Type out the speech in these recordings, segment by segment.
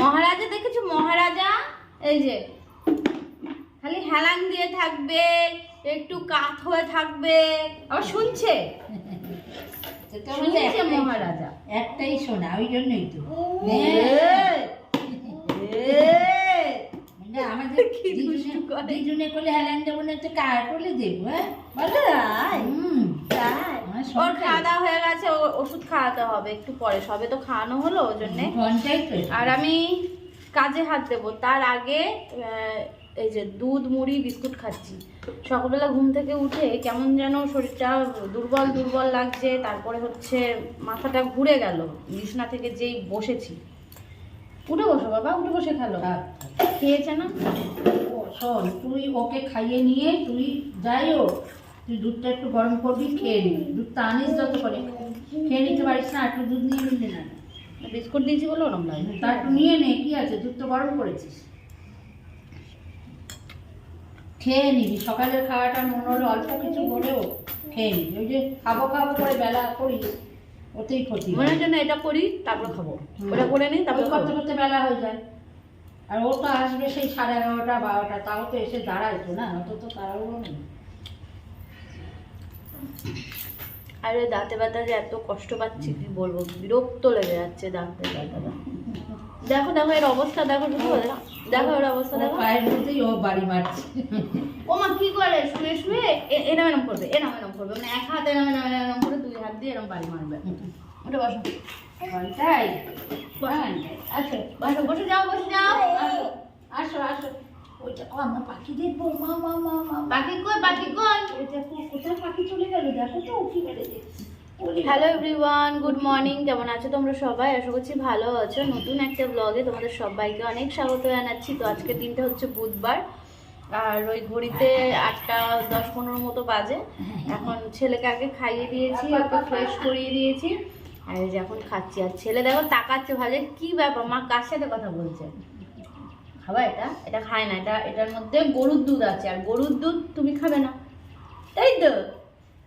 মহারাজা দেখেছো? মহারাজা এই যে খালি হেলান দিয়ে থাকবে, একটু কাত হয়ে থাকবে, আবার শুনছে। শুনছে মহারাজা, একটাই শোনা, ওই জন্যই তো আমাদের দুজনে করলে হেলান দেবো না তো কার করলে দেবো? হ্যাঁ ওর খাওয়া দাওয়া হয়ে গেছে, ওষুধ খাওয়াতে হবে একটু পরে, সবে তো খাওয়ানো হলো ওই জন্যে। আর আমি কাজে হাত দেবো তার আগে এই যে দুধ মুড়ি বিস্কুট খাচ্ছি। সকালবেলা ঘুম থেকে উঠে কেমন যেন শরীরটা দুর্বল দুর্বল লাগছে, তারপরে হচ্ছে মাথাটা ঘুরে গেল বিছনা থেকে যেই বসেছি। উঠে বসো বাবা, উঠে বসে খেলো। খেয়েছে না? শোন, তুই ওকে খাইয়ে নিয়ে তুই যাই হোক, তুই দুধটা একটু গরম করবি, খেয়ে নিবি। দুধটা আনিস যত করে, খেয়ে নিতে পারিস না? একটু দুধ নিয়ে নিলে না? বিস্কুট দিয়েছি বলে ওরম লাগে। তা একটু নিয়ে নে, কি আছে, দুধ তো গরম করেছিস, খেয়ে নিবি। সকালের খাওয়াটা মনে হলো অল্প কিছু হলেও খেয়ে নিবি। ওই যে খাবো খাবো করে বেলা করিস, ওতেই ক্ষতি। মনে জন্য এটা করি তারপর খাবো, ওটা করে নিই তারপর করতে করতে বেলা হয়ে যায়। আর ও তো আসবে সেই 11:30 12টা, তাও তো এসে দাঁড়ায় তো না, অত তো তাড়াহুড়ো নেই। আরে দাঁতে ব্যথা যে এত কষ্ট পাচ্ছি কি বলবো, বিরক্ত লেগে যাচ্ছে দাঁতে ব্যথাটা। দেখো দেখো এর অবস্থা দেখো, দেখো দেখো এর অবস্থা দেখো, পায়ের মধ্যেই ও বাড়ি মারছে। ও মা কি করে শুয়ে শুয়ে এরম এরম করবে, এরম এরম করবে, মানে এক হাত এরম এরম এরম করে দুই হাত দিয়ে এরম বাড়ি মারবে। ওটা বসো, তাই আচ্ছা বসো, বসে যাও, বসে যাও, আসো আসো। ওইটা আমরা পাখি দেখবো, মা মা মা মা। পাখি কই, পাখি কই? ওই দেখো কোথায় পাখি চলে গেল, দেখো তো উঠি বেড়ে দেখছি। Hello everyone, good morning. কেমন আছো তোমরা সবাই? আশা করছি ভালো আছো। নতুন একটা ব্লগে তোমাদের সবাইকে অনেক স্বাগত জানাচ্ছি। তো আজকের দিনটা হচ্ছে বুধবার, আর ওই ঘড়িতে 8:10-15 মতো বাজে। এখন ছেলেকে আগে খাইয়ে দিয়েছি, ওকে ফ্রেশ করিয়ে দিয়েছি, আর এই যে এখন খাচ্ছি। আর ছেলে দেখো তাকাচ্ছে ভালো, কি ব্যাপার মা কার সাথে কথা বলছে? খাবা এটা? এটা খায় না, এটার মধ্যে গরুর দুধ আছে, আর গরুর দুধ তুমি খাবে না, তাই তো?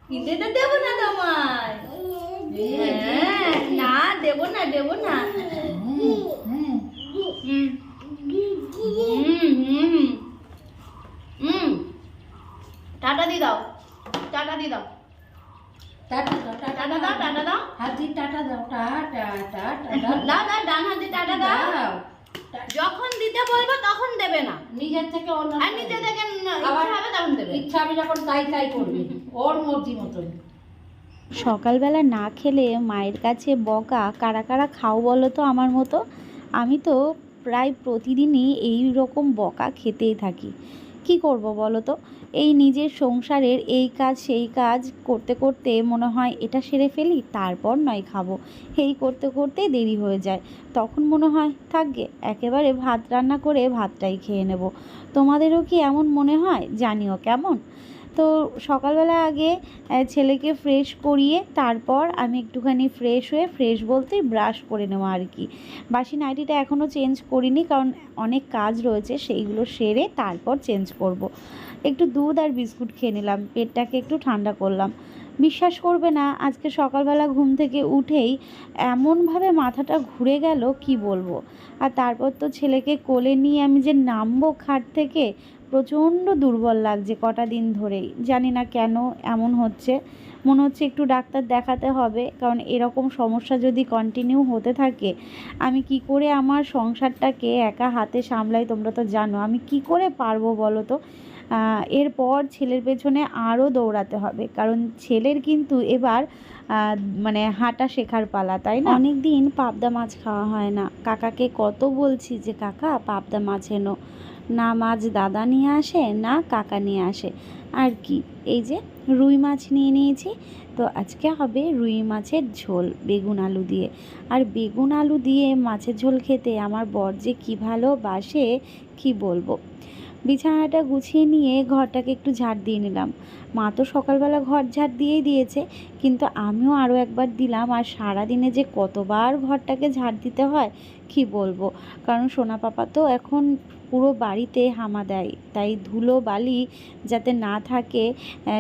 কিনতে তো দেবো না তোমায়। হ্যাঁ, না দেবো না, দেবো না। টাটা দি দাও, টাটা দি দাও, টাটা দাও, টাটা দাও, টাটা দাও, হাত দিয়ে টাটা দাও, টাটা টাটা দাও দাও, ডান হাতে টাটা দাও। যখন দিতে বলবো তখন দেবে না, নিজের থেকে অন্য, আর নিজে থেকে ইচ্ছা হবে তখন দেবে। ইচ্ছা হবে যখন তাই তাই করবে, ওর মর্জি মতন। সকালবেলা না খেলে মায়ের কাছে বকা কারা কারা খাও বলো তো আমার মতো? আমি তো প্রায় প্রতিদিনই এই রকম বকা খেতেই থাকি। কি করব বলো তো? এই নিজের সংসারের এই কাজ সেই কাজ করতে করতে মনে হয় এটা সেরে ফেলি, তারপর নয় খাবো, এই করতে করতেই দেরি হয়ে যায়। তখন মনে হয় থাকবে একেবারে ভাত রান্না করে ভাতটাই খেয়ে নেব। তোমাদেরও কি এমন মনে হয়? জানিও কেমন। তো সকালবেলা আগে ছেলেকে ফ্রেশ করিয়ে তারপর আমি একটুখানি ফ্রেশ হয়ে, ফ্রেশ বলতেই ব্রাশ করে নেওয়া আর কি। বাসি নাইটিটা এখনও চেঞ্জ করিনি, কারণ অনেক কাজ রয়েছে, সেইগুলো সেরে তারপর চেঞ্জ করব। একটু দুধ আর বিস্কুট খেয়ে নিলাম, পেটটাকে একটু ঠান্ডা করলাম। বিশ্বাস করবে না, আজকে সকালবেলা ঘুম থেকে উঠেই এমনভাবে মাথাটা ঘুরে গেল কি বলবো। আর তারপর তো ছেলেকে কোলে নিয়ে আমি যে নামবো খাট থেকে, প্রচণ্ড দুর্বল লাগছে কটা দিন ধরেই। জানি না কেন এমন হচ্ছে, মনে হচ্ছে একটু ডাক্তার দেখাতে হবে, কারণ এরকম সমস্যা যদি কন্টিনিউ হতে থাকে আমি কি করে আমার সংসারটাকে একা হাতে সামলাই? তোমরা তো জানো আমি কি করে পারবো বলো তো। এরপর ছেলের পেছনে আরও দৌড়াতে হবে, কারণ ছেলের কিন্তু এবার মানে হাঁটা শেখার পালা, তাই না? অনেক দিন পাবদা মাছ খাওয়া হয় না, কাকাকে কত বলছি যে কাকা পাবদা মাছ এনো, না মাছ দাদা নিয়ে আসে না কাকা নিয়ে আসে। আর কি, এই যে রুই মাছ নিয়ে নিয়েছি, তো আজকে হবে রুই মাছের ঝোল বেগুন আলু দিয়ে। আর বেগুন আলু দিয়ে মাছের ঝোল খেতে আমার বর যে কী ভালোবাসে কি বলবো। বিছানাটা গুছিয়ে নিয়ে ঘরটাকে একটু ঝাড় দিয়ে নিলাম। মা তো সকালবেলা ঘর ঝাড় দিয়েই দিয়েছে, কিন্তু আমিও আরও একবার দিলাম। আর সারাদিনে যে কতবার ঘরটাকে ঝাড় দিতে হয় কি বলবো, কারণ সোনা পাপা তো এখন পুরো বাড়িতে হামা দেয়, তাই ধুলো বালি যাতে না থাকে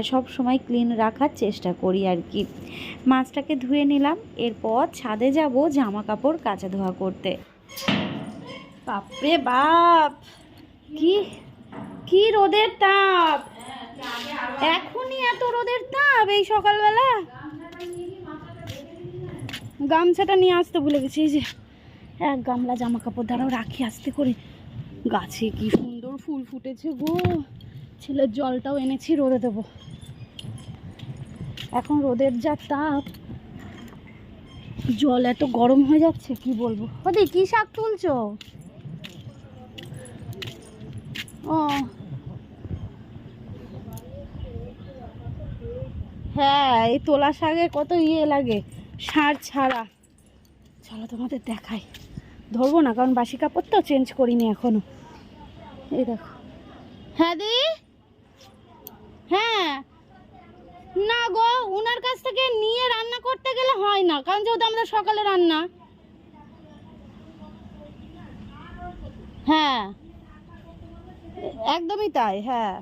সব সময় ক্লিন রাখার চেষ্টা করি আর কি। মাছটাকে ধুয়ে নিলাম, এরপর ছাদে যাব জামা কাপড় কাচা ধোয়া করতে। বাপরে বাপ, কি কি রোদের তাপ! এখনই এত রোদের তাপ এই সকালবেলা? গামছাটা নিয়ে আসতে ভুলে গেছি। এই যে এক গামলা জামা কাপড় দ্বারাও রাখি আস্তে করে। গাছে কি সুন্দর ফুল ফুটেছে গো, ছেলের জলটাও এনেছি রোদে দেবো। এখন রোদের যা তাপ, জল এত গরম হয়ে যাচ্ছে কি বলবো। ওদি কি শাক তুলছো? ও হ্যাঁ, এই তোলা শাকে কত লাগে, সার ছাড়া। চলো তোমাদের দেখাই। ধরবো না কারণ বাসি কাপড় তো চেঞ্জ করিনি এখনো। এই দেখো। হ্যাঁ দি, হ্যাঁ না গো, ওনার কাছ থেকে নিয়ে রান্না করতে গেলে হয় না, কারণ যেহেতু আমাদের সকালে রান্না। হ্যাঁ একদমই তাই। হ্যাঁ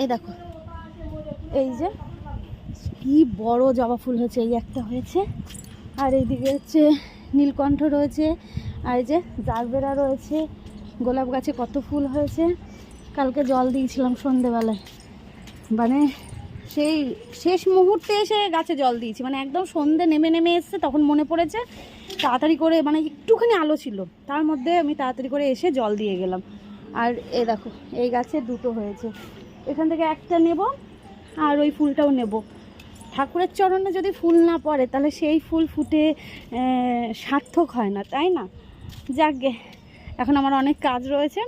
এই দেখো, এই যে কি বড় জবা ফুল হয়েছে, এই একটা হয়েছে, আর এইদিকে হচ্ছে নীলকণ্ঠ রয়েছে, আর এই যে জারবেরা রয়েছে। গোলাপ গাছে কত ফুল হয়েছে। কালকে জল দিয়েছিলাম সন্ধেবেলায়, মানে সেই শেষ মুহূর্তে এসে গাছে জল দিয়েছি, মানে একদম সন্ধে নেমে নেমে এসছে, তখন মনে পড়েছে তাড়াতাড়ি করে, মানে একটুখানি আলো ছিল তার মধ্যে আমি তাড়াতাড়ি করে এসে জল দিয়ে গেলাম। আর এই দেখো এই গাছে দুটো হয়েছে, এখান থেকে একটা নেব আর ওই ফুলটাও নেব। ঠাকুরের চরণে যদি ফুল না পড়ে তাহলে সেই ফুল ফুটে সার্থক হয় না, তাই না? যাকগে, এখন আমার অনেক কাজ রয়েছে।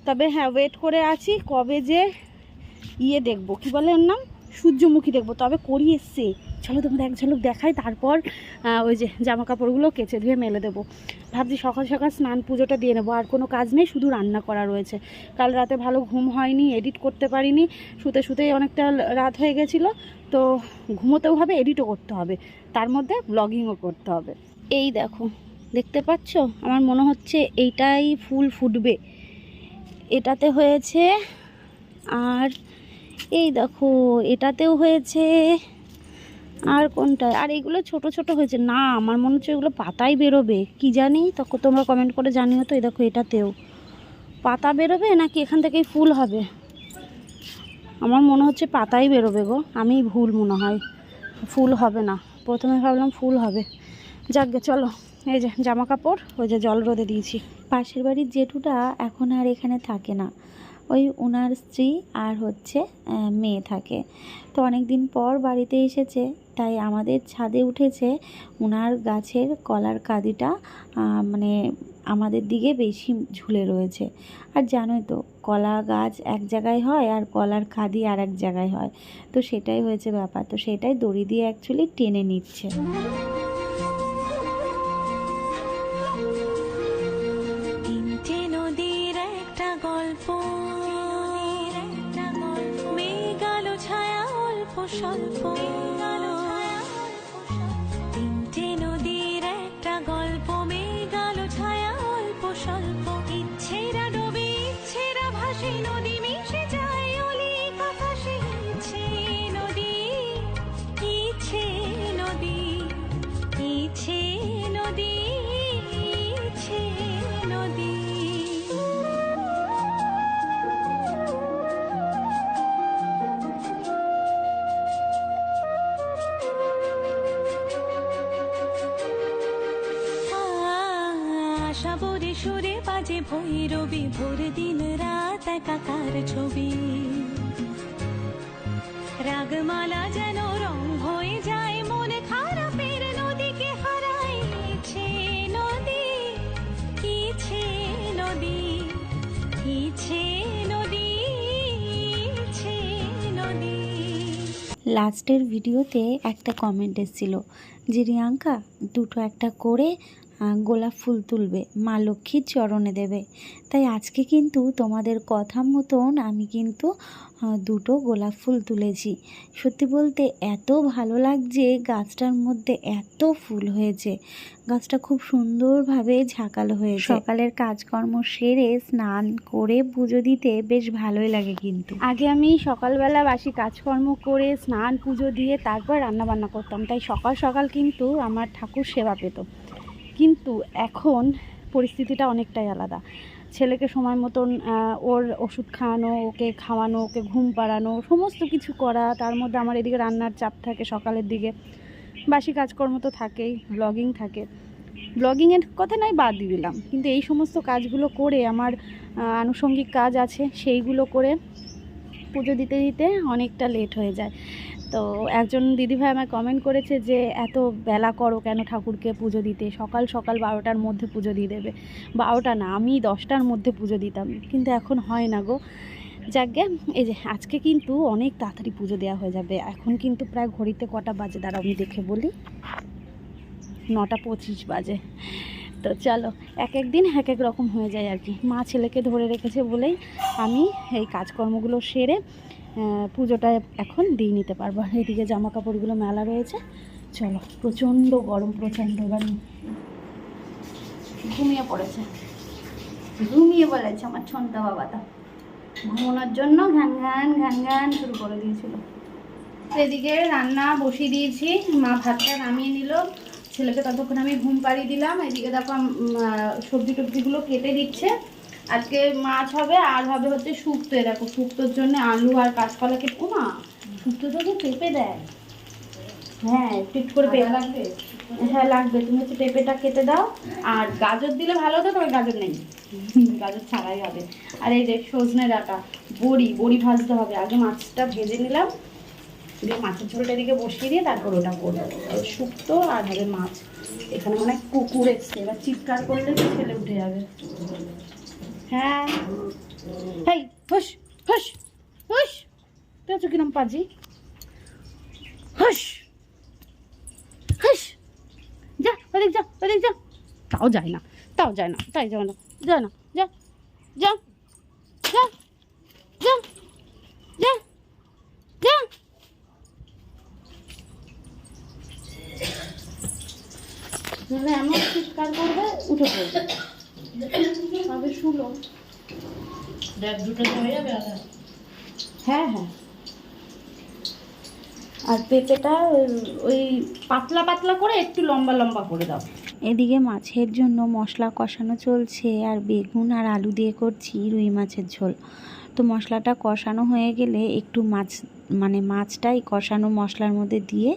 তবে হ্যাঁ, ওয়েট করে আছি কবে যে দেখবো, কি বলে ওর নাম, সূর্যমুখী দেখবো। তবে করি এসছে, চলো তোমাদের এক ঝলক দেখাই। তারপর ওই যে জামা কাপড়গুলো কেচে ধুয়ে মেলে দেবো। ভাবছি সকাল সকাল স্নান পুজোটা দিয়ে নেবো, আর কোনো কাজ নেই, শুধু রান্না করা রয়েছে। কাল রাতে ভালো ঘুম হয়নি, এডিট করতে পারিনি, শুতে শুতেই অনেকটা রাত হয়ে গেছিলো। তো ঘুমোতেও হবে, এডিটও করতে হবে, তার মধ্যে ব্লগিংও করতে হবে। এই দেখো, দেখতে পাচ্ছ, আমার মনে হচ্ছে এইটাই ফুল ফুটবে। এটাতে হয়েছে, আর এই দেখো এটাতেও হয়েছে, আর কোনটায়, আর এইগুলো ছোট ছোট হয়েছে না, আমার মনে হচ্ছে এগুলো পাতাই বেরোবে, কি জানি, তখন তোমরা কমেন্ট করে জানিও তো। এই দেখো এটাতেও পাতা বেরোবে নাকি এখান থেকেই ফুল হবে, আমার মনে হচ্ছে পাতাই বেরোবে গো, আমি ভুল মনে হয়, ফুল হবে না। প্রথমে ভাবলাম ফুল হবে। যাকগে চলো, এই যে জামা কাপড় ওই যে জল রোদে দিয়েছি। পাশের বাড়ির জেঠুটা এখন আর এখানে থাকে না, ওই ওনার স্ত্রী আর হচ্ছে মেয়ে থাকে। তো অনেক দিন পর বাড়িতে এসেছে, তাই আমাদের ছাদে উঠেছে। ওনার গাছের কলার কাঁদিটা মানে আমাদের দিকে বেশি ঝুলে রয়েছে। আর জানোই তো, কলা গাছ এক জায়গায় হয় আর কলার কাঁদি আর এক জায়গায় হয়, তো সেটাই হয়েছে ব্যাপার। তো সেটাই দড়ি দিয়ে অ্যাকচুয়ালি টেনে নিচ্ছে। তিনটে নদীর একটা গল্প, মেঘ আলো ছায়া অল্প স্বল্প। তিনটে নদীর একটা গল্প, মেঘ আলো ছায়া অল্প স্বল্প। ইচ্ছেরা ডোবে, ইচ্ছেরা ভাসে, নদী মিশে যায় অলিক আকাশে। ইচ্ছে নদী, ইচ্ছে নদী, ইচ্ছে নদী, ইচ্ছে নদী। সাবরে সুরে বাজে ভৈরবী, ভোর দিন রাত একাকার ছবি। রাগমালা যেন রং হয়ে যায়, মন খারাপের নদীকে হারায়। ইচ্ছে নদী, ইচ্ছে নদী, ইচ্ছে নদী, ইচ্ছে নদী। লাস্টের ভিডিওতে একটা কমেন্ট এসেছিল যে রিয়াঙ্কা দুটো একটা করে গোলাপ ফুল তুলবে, মা লক্ষ্মীর চরণে দেবে। তাই আজকে কিন্তু তোমাদের কথা মতন আমি কিন্তু দুটো গোলাপ ফুল তুলেছি। সত্যি বলতে এত ভালো লাগছে, গাছটার মধ্যে এত ফুল হয়েছে, গাছটা খুব সুন্দরভাবে ঝাঁকালো হয়েছে। সকালের কাজকর্ম সেরে স্নান করে পুজো দিতে বেশ ভালোই লাগে। কিন্তু আগে আমি সকালবেলা বাসি কাজকর্ম করে স্নান পুজো দিয়ে তারপর রান্নাবান্না করতাম, তাই সকাল সকাল কিন্তু আমার ঠাকুর সেবা পেত। কিন্তু এখন পরিস্থিতিটা অনেকটাই আলাদা। ছেলেকে সময় মতন ওর ওষুধ খাওয়ানো, ওকে খাওয়ানো, ওকে ঘুম পাড়ানো, সমস্ত কিছু করা, তার মধ্যে আমার এদিকে রান্নার চাপ থাকে সকালের দিকে, বাসি কাজকর্ম তো থাকেই, ব্লগিং থাকে। ব্লগিংয়ের কথা নয় বাদ দিয়ে দিলাম, কিন্তু এই সমস্ত কাজগুলো করে আমার আনুষঙ্গিক কাজ আছে, সেইগুলো করে পুজো দিতে দিতে অনেকটা লেট হয়ে যায়। তো একজন দিদিভাই আমায় কমেন্ট করেছে যে এত বেলা করো কেন ঠাকুরকে পুজো দিতে, সকাল সকাল 12টার মধ্যে পুজো দিয়ে দেবে। 12টা না, আমি 10টার মধ্যে পুজো দিতাম, কিন্তু এখন হয় না গো। যাকগে, এই যে আজকে কিন্তু অনেক তাড়াতাড়ি পুজো দেওয়া হয়ে যাবে। এখন কিন্তু প্রায় ঘড়িতে কটা বাজে দাঁড়াও আমি দেখে বলি, 9টা 25 বাজে। তো চলো, এক এক দিন এক এক রকম হয়ে যায় আর কি। মা ছেলেকে ধরে রেখেছে বলেই আমি এই কাজকর্মগুলো সেরে পুজোটা এখন দিয়ে নিতে পারবো। এইদিকে জামা কাপড়গুলো মেলা রয়েছে। চলো, প্রচণ্ড গরম, প্রচণ্ড। এবার ঘুমিয়ে পড়েছে, ঘুমিয়ে বলেছে আমার ছন্তা বাবাটা, ঘুমানোর জন্য ঘ্যান ঘ্যান ঘ্যান ঘ্যান শুরু করে দিয়েছিল। এদিকে রান্না বসিয়ে দিয়েছি, মা ভাতটা নামিয়ে নিল, ছেলেকে ততক্ষণ আমি ঘুম পাড়িয়ে দিলাম। এদিকে দেখো সবজি টবজিগুলো কেটে দিচ্ছে। আজকে মাছ হবে আর হবে হচ্ছে শুক্তো। দেখো শুক্তোর জন্য আলু আর কাঁচকলা কেটে, না শুক্তো তো পেঁপে দেয়, হ্যাঁ একটু করে পেঁপে লাগবে, হ্যাঁ লাগবে। তুমি হচ্ছে পেঁপেটা কেটে দাও, আর গাজর দিলে ভালো হতো, তবে গাজর নেই, গাজর ছাড়াই হবে। আর এই যে সজনে ডাঁটা, বড়ি ভাজতে হবে। আগে মাছটা ভেজে নিলাম, দিয়ে মাছের ঝোলটা এদিকে বসিয়ে দিয়ে তারপর ওটা করবো। শুক্তো আর হবে মাছ। এখানে মানে কুকুর এসছে, এবার চিৎকার করলে তো ছেলে উঠে যাবে। হ্যাঁ, হেই হুস হুস হুস, পেয়েছো কিরম পাজি, হুস হুস, যা ওদিক যা, ওদিক যা। তাও যায় না, তাই যায় না, যা, যা যা যা যা যা যা। নাহলে এমন চিৎকার করবে উঠে পড়বে, তবে শুলো। দেখ দুটো হয়ে যাবে আদা। হ্যাঁ হ্যাঁ, আর পেঁপেটা ওই পাতলা পাতলা করে একটু লম্বা লম্বা করে দাও। এদিকে মাছের জন্য মশলা কষানো চলছে, আর বেগুন আর আলু দিয়ে করছি রুই মাছের ঝোল। তো মশলাটা কষানো হয়ে গেলে একটু মাছটাই কষানো মশলার মধ্যে দিয়ে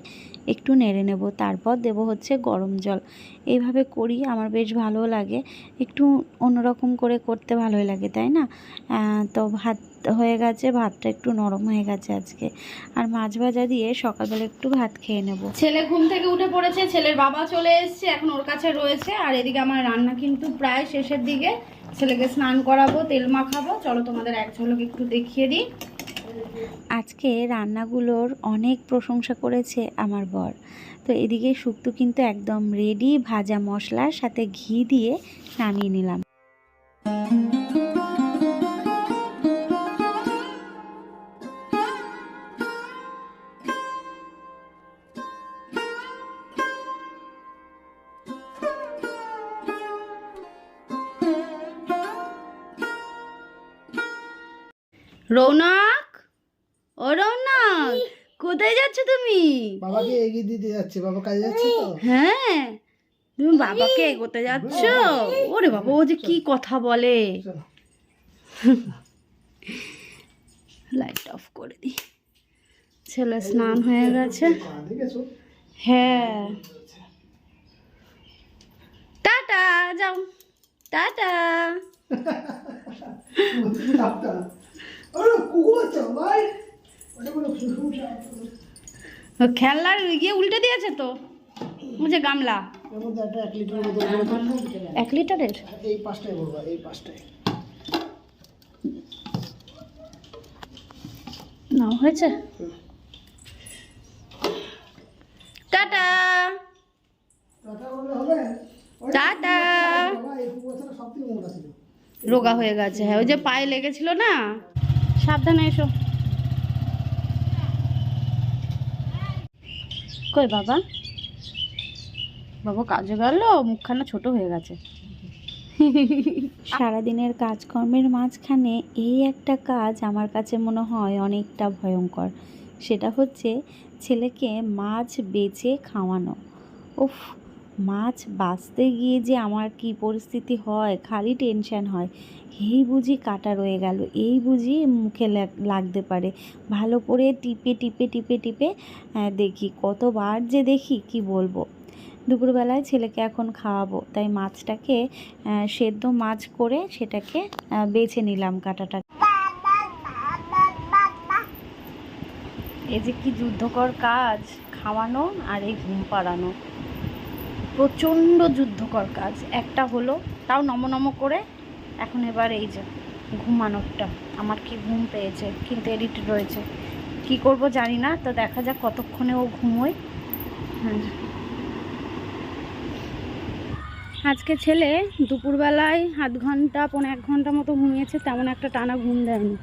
একটু নেড়ে নেব, তারপর দেব হচ্ছে গরম জল। এইভাবে করি, আমার বেশ ভালো লাগে, একটু অন্যরকম করে করতে ভালোই লাগে, তাই না? তো ভাত হয়ে গেছে, ভাতটা একটু নরম হয়ে গেছে আজকে, আর মাছ ভাজা দিয়ে সকালবেলা একটু ভাত খেয়ে নেব। ছেলে ঘুম থেকে উঠে পড়েছে, ছেলের বাবা চলে এসেছে, এখন ওর কাছে রয়েছে। আর এদিকে আমার রান্না কিন্তু প্রায় শেষের দিকে। ছেলেকে স্নান করাবো, তেল মাখাবো। চলো তোমাদের এক ঝলক একটু দেখিয়ে দিই। আজকে রান্নাগুলোর অনেক প্রশংসা করেছে আমার বর। তো এদিকে শুক্তো কিন্তু একদম রেডি, ভাজা মশলার সাথে ঘি দিয়ে নামিয়ে নিলাম। রৌনক, ও রৌনক, কোথায় যাচ্ছ তুমি? বাবাকে এগিয়ে দিতে যাচ্ছে, বাবা কাজে যাচ্ছে তো। হ্যাঁ, তুমি বাবাকে এগোতে যাচ্ছ? ওরে বাবা, ও যে কি কথা বলে। চলো। লাইট অফ করে দি। ছেলে স্নান হয়ে গেছে। দেখেছো? হ্যাঁ, টাটা, যাও টাটা। আরে কুকুর বাচ্চা ভাই, ওটা বলো খেলনার ইয়ে উল্টে দিয়েছে তো, বুঝে গামলা। এর মধ্যে একটা 1 লিটারের বোতল ভরে দাও। 1 লিটারের? এই পাঁচটায় বলবা, এই পাঁচটায়। না হয়েছে। টাটা টাটা বললে হবে? টাটা। বাবা এই কুকুর বাচ্চাটা সবথেকে মোটা ছিল। রোগা হয়ে গেছে, হ্যাঁ, ওই যে পায়ে লেগেছিল না। সাবধানে এসো। কই বাবা, বাবা কাজে গেল, মুখখানা ছোট হয়ে গেছে। সারাদিনের কাজকর্মের মাঝখানে এই একটা কাজ আমার কাছে মনে হয় অনেকটা ভয়ঙ্কর। সেটা হচ্ছে ছেলেকে মাছ বেচে খাওয়ানো। উফ, মাছ বাছতে গিয়ে যে আমার কি পরিস্থিতি হয়, খালি টেনশন হয়। এই বুঝি কাটা রয়ে গেল, এই বুঝি মুখে লাগতে পারে। ভালো করে টিপে টিপে টিপে টিপে দেখি, কতবার যে দেখি কি বলবো। দুপুরবেলায় ছেলেকে এখন খাওয়াবো, তাই মাছটাকে সেদ্ধ মাছ করে সেটাকে বেছে নিলাম কাটাটা। এই যে কি যুদ্ধকর কাজ, খাওয়ানো আর এই ঘুম পাড়ানো, প্রচণ্ড যুদ্ধকর কাজ। একটা হলো তাও নম করে, এখন এবার এই যে ঘুমানোরটা। আমার কি ঘুম পেয়েছে, কিন্তু এডিটেড রয়েছে, কি করব জানি না। তো দেখা যাক কতক্ষণে ও ঘুমোয়। হ্যাঁ, আজকে ছেলে দুপুরবেলায় আধ ঘন্টা 1.5 ঘন্টা মতো ঘুমিয়েছে, তেমন একটা টানা ঘুম দেয়নি।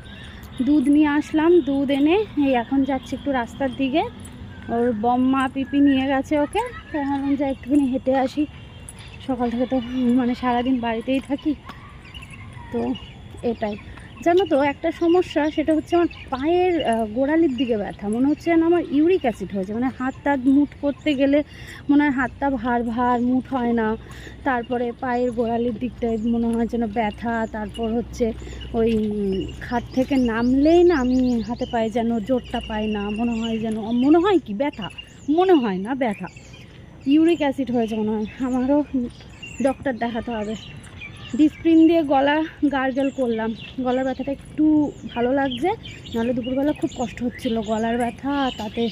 দুধ নিয়ে আসলাম, দুধ এনে এই এখন যাচ্ছি একটু রাস্তার দিকে। ওর বম্মা পিপি নিয়ে গেছে ওকে, তাই ভাবলাম যে একটুখানি হেঁটে আসি। সকাল থেকে তো মানে সারাদিন বাড়িতেই থাকি, তো এটাই। জানো তো একটা সমস্যা, সেটা হচ্ছে আমার পায়ের গোড়ালির দিকে ব্যথা। মনে হচ্ছে যেন আমার ইউরিক অ্যাসিড হয়েছে, মানে হাত টাত মুঠ করতে গেলে মনে হয় হাতটা ভার ভার, মুঠ হয় না। তারপরে পায়ের গোড়ালির দিকটায় মনে হয় যেন ব্যথা। তারপর হচ্ছে ওই খাট থেকে নামলেই না আমি হাতে পায়ে যেন জোরটা পাই না, মনে হয় যেন, মনে হয় কি ব্যথা, মনে হয় না ব্যথা, ইউরিক অ্যাসিড হয়েছে মনে হয়। আমারও ডক্টর দেখাতে হবে। ডিসপ্রিন দিয়ে গলা গার্গেল করলাম, গলার ব্যথাটা একটু ভালো লাগছে, নাহলে দুপুরবেলা খুব কষ্ট হচ্ছিল। গলার ব্যথা, তাতে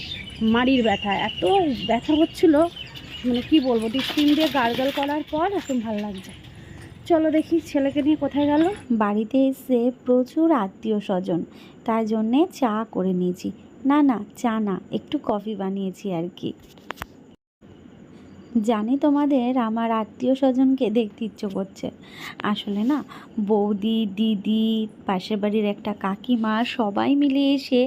মাড়ির ব্যথা, এত ব্যথা হচ্ছিল মানে কি বলবো। ডিসপ্রিন দিয়ে গার্গেল করার পর একদম ভালো লাগছে। চলো দেখি ছেলেকে নিয়ে কোথায় গেল। বাড়িতে এসে প্রচুর আত্মীয় স্বজন, তাই জন্যে চা করে নিয়েছি। না চা না, একটু কফি বানিয়েছি আর কি। জানি তোমাদের আমার আত্মীয় স্বজনকে দেখতে ইচ্ছে করছে। আসলে না, বৌদি, দিদি, পাশের বাড়ির একটা কাকিমা সবাই মিলে এসে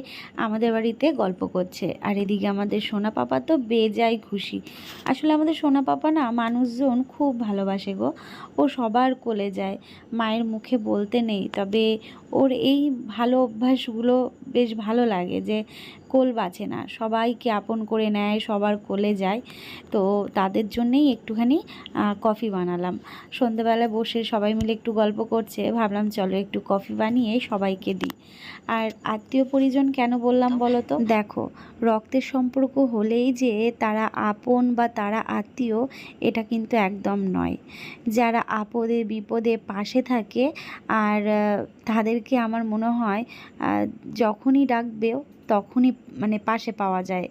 আমাদের বাড়িতে গল্প করছে। আর এদিকে আমাদের সোনা পাপা তো বেজায় খুশি। আসলে আমাদের সোনা পাপা না মানুষজন খুব ভালোবাসে গো। ও সবার কোলে যায়, মায়ের মুখে বলতে নেই, তবে ওর এই ভালো অভ্যাসগুলো বেশ ভালো লাগে, যে কোল বাঁচে না, সবাইকে আপন করে নেয়, সবার কোলে যায়। তো তাদের জন্যেই একটুখানি কফি বানালাম। সন্ধেবেলায় বসে সবাই মিলে একটু গল্প করছে, ভাবলাম চলো একটু কফি বানিয়ে সবাইকে দিই। আর আত্মীয় পরিজন কেন বললাম বলো তো? দেখো, রক্তের সম্পর্ক হলেই যে তারা আপন বা তারা আত্মীয়, এটা কিন্তু একদম নয়। যারা আপদে বিপদে পাশে থাকে, আর তাদেরকে আমার মনে হয় যখনই ডাকবেও তখনই মানে পাশে পাওয়া যায়,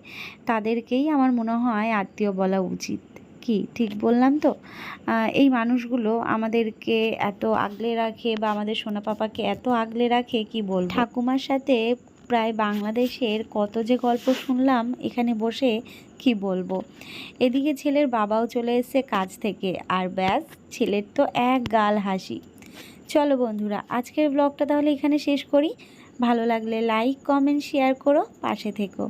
তাদেরকেই আমার মনে হয় আত্মীয় বলা উচিত। কি ঠিক বললাম তো? এই মানুষগুলো আমাদেরকে এত আগলে রাখে, বা আমাদের সোনা পাপাকে এত আগলে রাখে, কি বলবো। ঠাকুমার সাথে প্রায় বাংলাদেশের কত যে গল্প শুনলাম এখানে বসে, কি বলবো। এদিকে ছেলের বাবাও চলে এসেছে কাজ থেকে, আর ব্যাস, ছেলের তো এক গাল হাসি। চলো বন্ধুরা, আজকের ব্লগটা তাহলে এখানে শেষ করি। ভালো লাগলে লাইক, কমেন্ট, শেয়ার করো, পাশে থেকো।